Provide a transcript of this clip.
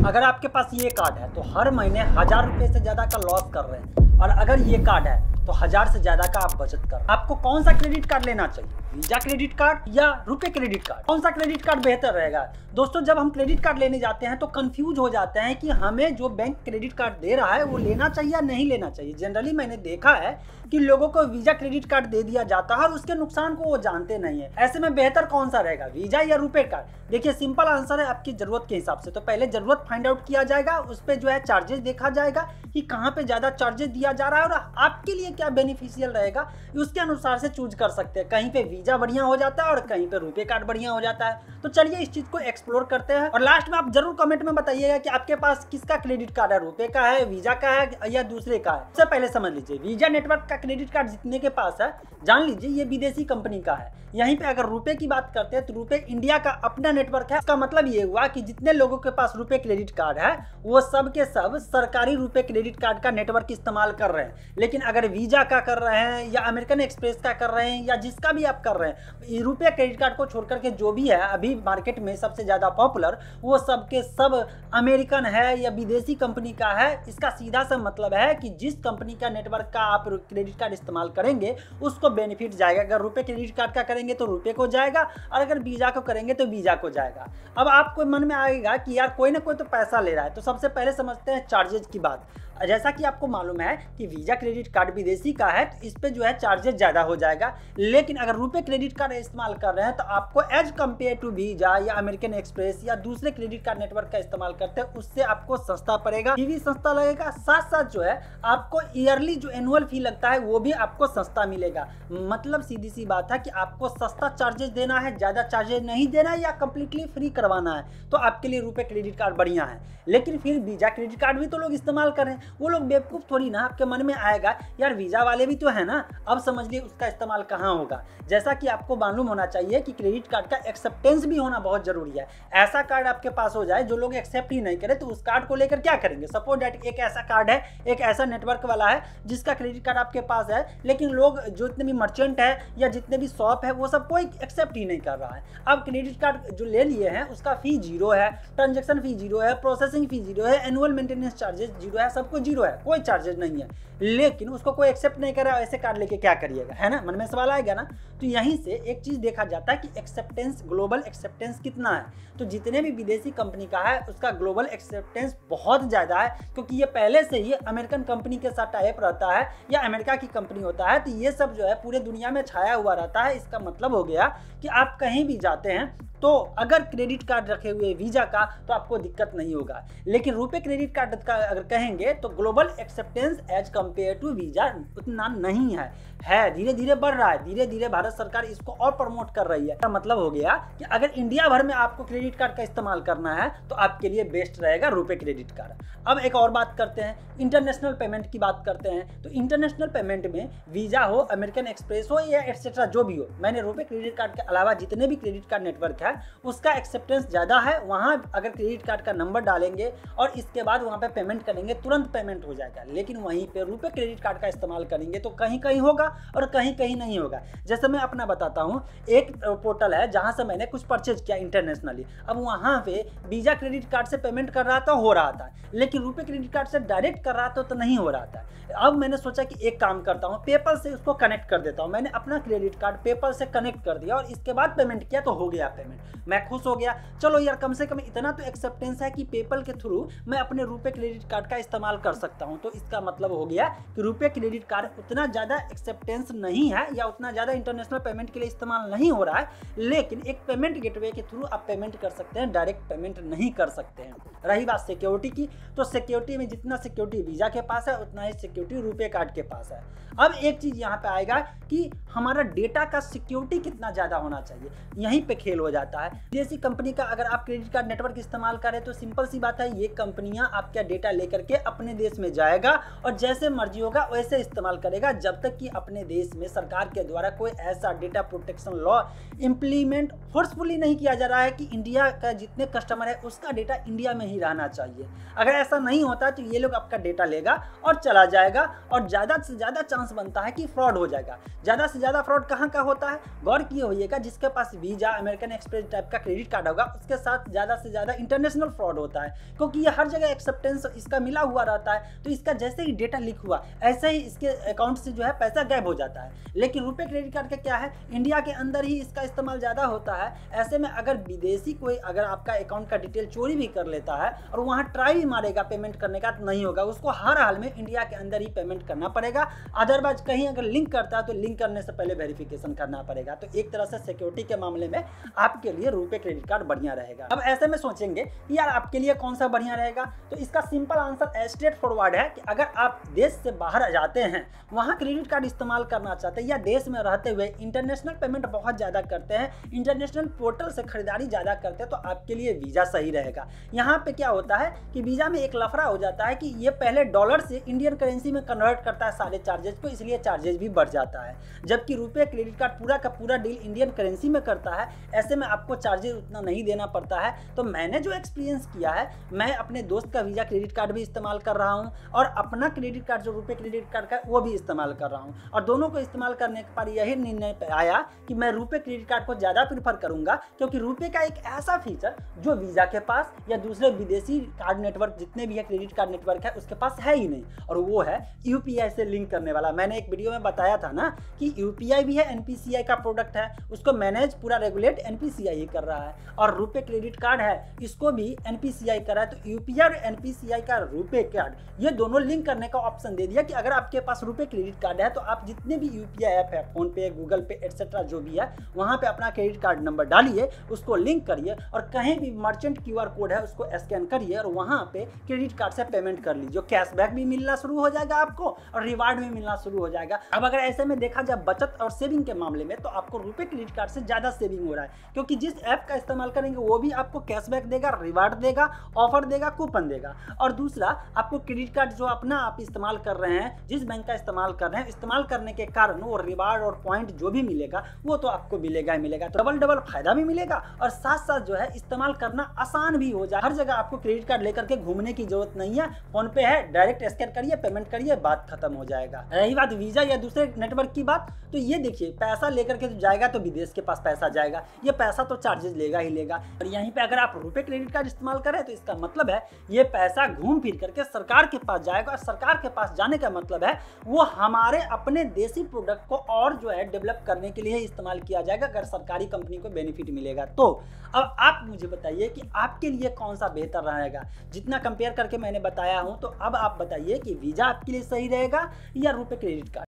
अगर आपके पास ये कार्ड है तो हर महीने 1000 रुपए से ज्यादा का लॉस कर रहे हैं, और अगर ये कार्ड है तो 1000 से ज्यादा का आप बचत कर। आपको कौन सा क्रेडिट कार्ड लेना चाहिए, वीजा क्रेडिट कार्ड या रुपए क्रेडिट कार्ड? कौन सा क्रेडिट कार्ड बेहतर रहेगा? दोस्तों, जब हम क्रेडिट कार्ड लेने जाते हैं तो कंफ्यूज हो जाते हैं कि हमें जो बैंक क्रेडिट कार्ड दे रहा है वो लेना चाहिए या नहीं लेना चाहिए। जनरली मैंने देखा है कि लोगों को वीजा क्रेडिट कार्ड दे दिया जाता है और उसके नुकसान को वो जानते नहीं है। ऐसे में बेहतर कौन सा रहेगा, वीजा या रुपए कार्ड? देखिए, सिंपल आंसर है आपकी जरूरत के हिसाब से। तो पहले जरूरत फाइंड आउट किया जाएगा, उस पर जो है चार्जेस देखा जाएगा कि कहाँ पे ज्यादा चार्जेस दिया जा रहा है और आपके लिए क्या बेनिफिशियल रहेगा, उसके अनुसार से चूज कर सकते हैं। कहीं पे वीजा बढ़िया हो जाता है और कहीं पे रुपए कार्ड बढ़िया हो जाता है। तो चलिए इस चीज को एक्सप्लोर करते हैं, और लास्ट में आप जरूर कमेंट में बताइएगा कि आपके पास किसका क्रेडिट कार्ड है, रुपए का है, वीजा का है या दूसरे का है। सबसे पहले समझ लीजिए, वीजा नेटवर्क का क्रेडिट कार्ड जितने के पास है, जान लीजिए ये विदेशी कंपनी का है। यहीं पे अगर रुपए की बात करते हैं तो रुपए इंडिया का अपना नेटवर्क है। इसका मतलब ये हुआ कि जितने लोगों के पास रुपए क्रेडिट कार्ड है वो सब के सब सरकारी रुपए क्रेडिट कार्ड का नेटवर्क इस्तेमाल कर रहे हैं। लेकिन अगर वीजा का कर रहे हैं या अमेरिकन एक्सप्रेस का कर रहे हैं या जिसका भी आप कर रहे हैं, रुपए क्रेडिट कार्ड को छोड़कर के जो भी है अभी मार्केट में सबसे ज्यादा पॉपुलर, वो सब के सब अमेरिकन है या विदेशी कंपनी का है। इसका सीधा सा मतलब है कि जिस कंपनी का नेटवर्क का आप क्रेडिट कार्ड इस्तेमाल करेंगे उसको बेनिफिट जाएगा। अगर रुपए क्रेडिट कार्ड का करेंगे तो रुपए को जाएगा, और अगर वीजा को करेंगे तो वीजा को जाएगा। अब आपको मन में आएगा कि यार कोई ना कोई तो पैसा ले रहा है, तो सबसे पहले समझते हैं चार्जेस की बात। जैसा कि आपको मालूम है कि वीजा क्रेडिट कार्ड विदेशी का है तो इस पे जो है चार्जेस ज्यादा हो जाएगा। लेकिन अगर रुपए क्रेडिट कार्ड इस्तेमाल कर रहे हैं तो आपको एज कंपेयर टू वीजा या अमेरिकन एक्सप्रेस या दूसरे क्रेडिट कार्ड नेटवर्क का इस्तेमाल करते हैं उससे आपको सस्ता पड़ेगा, फी भी सस्ता लगेगा। साथ साथ जो है आपको ईयरली जो एनुअल फी लगता है वो भी आपको सस्ता मिलेगा। मतलब सीधी सी बात है कि आपको सस्ता चार्जेस देना है, ज्यादा चार्जेस नहीं देना है या कंप्लीटली फ्री करवाना है, तो आपके लिए रुपए क्रेडिट कार्ड बढ़िया है। लेकिन फिर वीजा क्रेडिट कार्ड भी तो लोग इस्तेमाल करें, वो लोग बेवकूफ थोड़ी ना। आपके मन में आएगा यार वीजा वाले भी तो है ना, अब समझिए उसका इस्तेमाल कहाँ होगा। जैसा कि आपको मालूम होना चाहिए कि क्रेडिट कार्ड का एक्सेप्टेंस भी होना बहुत जरूरी है। ऐसा कार्ड आपके पास हो जाए जो लोग एक्सेप्ट ही नहीं करे तो उस कार्ड को लेकर क्या करेंगे। सपोज दैट एक ऐसा कार्ड है, एक ऐसा नेटवर्क वाला है जिसका क्रेडिट कार्ड आपके पास है, लेकिन लोग जो जितने भी मर्चेंट है या जितने भी शॉप है वो सब कोई एक्सेप्ट ही नहीं कर रहा है। अब क्रेडिट कार्ड जो ले लिए हैं उसका फी जीरो है, ट्रांजेक्शन फी जीरो है, प्रोसेसिंग फी जीरो है, एनुअल मेंटेनेंस चार्जेस जीरो है, सब कुछ जीरो है, कोई चार्जेस नहीं है। लेकिन उसको कोई एक्सेप्ट नहीं कर रहा, ऐसे कार्ड लेके क्या करिएगा, है ना? मन में सवाल आएगा ना। तो यहीं से एक चीज देखा जाता है कि एक्सेप्टेंस, ग्लोबल एक्सेप्टेंस कितना है। तो जितने भी विदेशी कंपनी का है उसका ग्लोबल एक्सेप्टेंस बहुत ज्यादा है, क्योंकि ये पहले से ही अमेरिकन कंपनी के साथ टाइप रहता है या अमेरिका की कंपनी होता है, तो ये सब जो है पूरे दुनिया में छाया हुआ रहता है। इसका मतलब हो गया कि आप कहीं भी जाते हैं तो अगर क्रेडिट कार्ड रखे हुए वीजा का तो आपको दिक्कत नहीं होगा। लेकिन रुपए क्रेडिट कार्ड का अगर कहेंगे तो global acceptance as compared to Visa उतना नहीं है, धीरे धीरे बढ़ रहा है। धीरे धीरे भारत सरकार इसको और प्रमोट कर रही है। इसका मतलब हो गया कि अगर इंडिया भर में आपको क्रेडिट कार्ड का इस्तेमाल करना है तो आपके लिए बेस्ट रहेगा रुपए क्रेडिट कार्ड। अब एक और बात करते हैं, इंटरनेशनल पेमेंट की बात करते हैं। तो इंटरनेशनल पेमेंट में वीजा हो, अमेरिकन एक्सप्रेस हो या एक्सेट्रा जो भी हो, मैंने रुपए क्रेडिट कार्ड के अलावा जितने भी क्रेडिट कार्ड नेटवर्क है उसका एक्सेप्टेंस ज्यादा है। वहां अगर क्रेडिट कार्ड का नंबर डालेंगे और इसके बाद वहां पे पेमेंट करेंगे तुरंत पेमेंट हो जाएगा। लेकिन वहीं पे रुपए क्रेडिट कार्ड का इस्तेमाल करेंगे तो कहीं कहीं होगा और कहीं कहीं नहीं होगा। जैसे मैं अपना बताता हूँ, एक पोर्टल है जहां से मैंने कुछ परचेज किया इंटरनेशनली। अब वहां पे वीजा क्रेडिट कार्ड से पेमेंट कर रहा था, हो रहा था, लेकिन रुपए क्रेडिट कार्ड से डायरेक्ट कर रहा था तो नहीं हो रहा था। अब मैंने सोचा कि एक काम करता हूँ, पेपल से उसको कनेक्ट कर देता हूँ। मैंने अपना क्रेडिट कार्ड पेपल से कनेक्ट कर दिया और इसके बाद पेमेंट किया तो हो गया पेमेंट। मैं खुश हो गया, चलो यार कम से कम इतना तो एक्सेप्टेंस है कि पेपल के थ्रू मैं अपने रुपए क्रेडिट कार्ड का इस्तेमाल कर सकता हूं। तो इसका मतलब हो गया कि रुपए क्रेडिट कार्ड उतना ज्यादा एक्सेप्टेंस नहीं है या उतना ज्यादा इंटरनेशनल पेमेंट के लिए इस्तेमाल नहीं हो रहा है, लेकिन एक पेमेंट गेटवे के थ्रू आप पेमेंट कर सकते हैं, डायरेक्ट पेमेंट नहीं कर सकते हैं। रही बात सिक्योरिटी की, तो सिक्योरिटी में जितना सिक्योरिटी वीजा के पास है उतना ही सिक्योरिटी रुपए कार्ड के पास है। अब एक चीज यहाँ पे आएगा कि हमारा डेटा का सिक्योरिटी कितना ज्यादा होना चाहिए, यहीं पे खेल हो जाता है। जैसी कंपनी का अगर आप क्रेडिट कार्ड नेटवर्क इस्तेमाल करें तो सिंपल सी बात है, ये कंपनियां आपका डेटा लेकर के अपने देश में जाएगा और जैसे मर्जी होगा वैसे इस्तेमाल करेगा, जब तक कि अपने देश में सरकार के द्वारा कोई ऐसा data protection law implement forcefully नहीं किया जा रहा है कि इंडिया का जितने कस्टमर है उसका डेटा इंडिया में ही रहना चाहिए। अगर ऐसा नहीं होता तो ये लोग आपका डेटा लेगा और चला जाएगा और ज़्यादा से ज़्यादा चांस बनता है कि फ्रॉड हो जाएगा। ज़्यादा से ज़्यादा फ्रॉड कहाँ का होता है, गौर किए होइएगा, जिसके पास वीजा, अमेरिकन एक्सप्रेस टाइप का क्रेडिट कार्ड होगा उसके साथ ज़्यादा से ज़्यादा इंटरनेशनल फ्रॉड होता है, क्योंकि ये हर जगह एक्सेप्टेंस इसका मिला हुआ रहता है। तो इसका जैसे ही डेटा लीक हुआ ऐसे ही इसके अकाउंट से जो है पैसा गायब हो जाता है। लेकिन रुपए क्रेडिट कार्ड का क्या है, इंडिया के अंदर ही इसका इस्तेमाल ज़्यादा होता है। ऐसे में अगर विदेशी कोई अगर आपका अकाउंट का डिटेल चोरी भी कर लेता है और वहाँ ट्राई भी मारेगा पेमेंट करने का, तो नहीं होगा, उसको हर हाल में इंडिया के अंदर ही पेमेंट करना पड़ेगा। अदरवाइज कहीं अगर लिंक करता है तो लिंक करने से पहले वेरिफिकेशन करना पड़ेगा। तो एक तरह से सिक्योरिटी के मामले में आपके लिए रुपए क्रेडिट कार्ड बढ़िया रहेगा। अब ऐसे में सोचेंगे कि यार आपके लिए कौन सा बढ़िया रहेगा, तो इसका सिंपल आंसर स्ट्रेट फॉरवर्ड है कि अगर आप देश से बाहर जाते हैं, वहाँ क्रेडिट कार्ड इस्तेमाल करना चाहते हैं, या देश में रहते हुए इंटरनेशनल पेमेंट बहुत ज़्यादा करते हैं, इंटरनेशनल पोर्टल से खरीदारी ज़्यादा करते हैं, तो आपके लिए वीज़ा सही रहेगा। यहाँ पे क्या होता है कि वीज़ा में एक लफड़ा हो जाता है कि ये पहले डॉलर से इंडियन करेंसी में कन्वर्ट करता है सारे चार्जेस को, इसलिए चार्जेस भी बढ़ जाता है। जबकि रुपए क्रेडिट कार्ड पूरा का पूरा डील इंडियन करेंसी में करता है, ऐसे में आपको चार्जेस उतना नहीं देना पड़ता है। तो मैंने जो एक्सपीरियंस किया है, मैं अपने दोस्त का वीज़ा क्रेडिट कार्ड भी इस्तेमाल कर रहा हूँ और अपना क्रेडिट कार्ड जो रुपए क्रेडिट कार्ड का वो भी इस्तेमाल कर रहा हूँ, और दोनों को इस्तेमाल करने के बाद यही निर्णय आया कि मैं रुपए क्रेडिट कार्ड को ज़्यादा प्रीफर करूँगा, क्योंकि रुपए का एक ऐसा फीचर जो वीज़ा के पास या दूसरे विदेशी कार्ड नेटवर्क जितने भी है क्रेडिट कार्ड नेटवर्क है उसके पास है ही नहीं, और वो है यूपीआई से लिंक करने वाला। मैंने एक वीडियो में बताया था ना कि यूपीआई भी है, एनपीसीआई का प्रोडक्ट है, उसको मैनेज पूरा रेगुलेट एनपीसीआई ही कर रहा है, और रुपए क्रेडिट कार्ड है इसको भी एनपीसीआई कर रहा है। तो यूपीआई और एनपीसीआई का रुपए कार्ड ये दोनों लिंक करने का ऑप्शन दे दिया कि अगर आपके पास रुपए क्रेडिट कार्ड है तो आप जितने भी यूपीआई ऐप है, फोन पे, गूगल पे एटसेट्रा जो भी है, वहाँ पे अपना क्रेडिट कार्ड नंबर डालिए, उसको लिंक करिए और कहीं भी मर्चेंट क्यूआर कोड है उसको स्कैन करिए और वहाँ पे क्रेडिट कार्ड से पेमेंट कर लीजिए। कैशबैक भी मिलना शुरू हो जाएगा आपको और रिवार्ड भी मिलना शुरू हो जाएगा। अब अगर ऐसे में देखा जाए बचत और सेविंग के मामले में, तो आपको रुपए क्रेडिट कार्ड से ज़्यादा सेविंग हो रहा है, क्योंकि जिस ऐप का इस्तेमाल करेंगे वो भी आपको कैशबैक देगा, रिवार्ड देगा, ऑफर देगा, कूपन देगा। और दूसरा, आपको क्रेडिट कार्ड जो अपना आप इस्तेमाल कर रहे हैं, जिस बैंक का इस्तेमाल कर रहे हैं, इस्तेमाल करने के कारण वो रिवार्ड और पॉइंट जो भी मिलेगा वो तो आपको मिलेगा ही मिलेगा। तो डबल फायदा भी मिलेगा और साथ साथ जो है इस्तेमाल करना आसान भी हो जाए। हर जगह आपको क्रेडिट कार्ड लेकर के घूमने की जरूरत नहीं है, फोन पे है, डायरेक्ट स्कैन करिए, पेमेंट करिए, बात खत्म हो जाएगा। रही बात वीजा या दूसरे नेटवर्क की बात, तो ये देखिए पैसा लेकर के जाएगा तो विदेश के पास पैसा जाएगा, ये पैसा तो चार्जेस लेगा ही लेगा। और यहीं पे अगर आप रुपए क्रेडिट कार्ड इस्तेमाल करें तो इसका मतलब है ये पैसा घूम फिर करके सरकार के पास जाएगा, और सरकार के पास जाने का मतलब है वो हमारे अपने देसी प्रोडक्ट को और जो है डेवलप करने के लिए इस्तेमाल किया जाएगा, अगर सरकारी कंपनी को बेनिफिट मिलेगा। तो अब आप मुझे बताइए कि आपके लिए कौन सा बेहतर रहेगा। जितना कंपेयर करके मैंने बताया हूं, तो अब आप बताइए कि वीजा आपके लिए सही रहेगा या रुपए क्रेडिट कार्ड।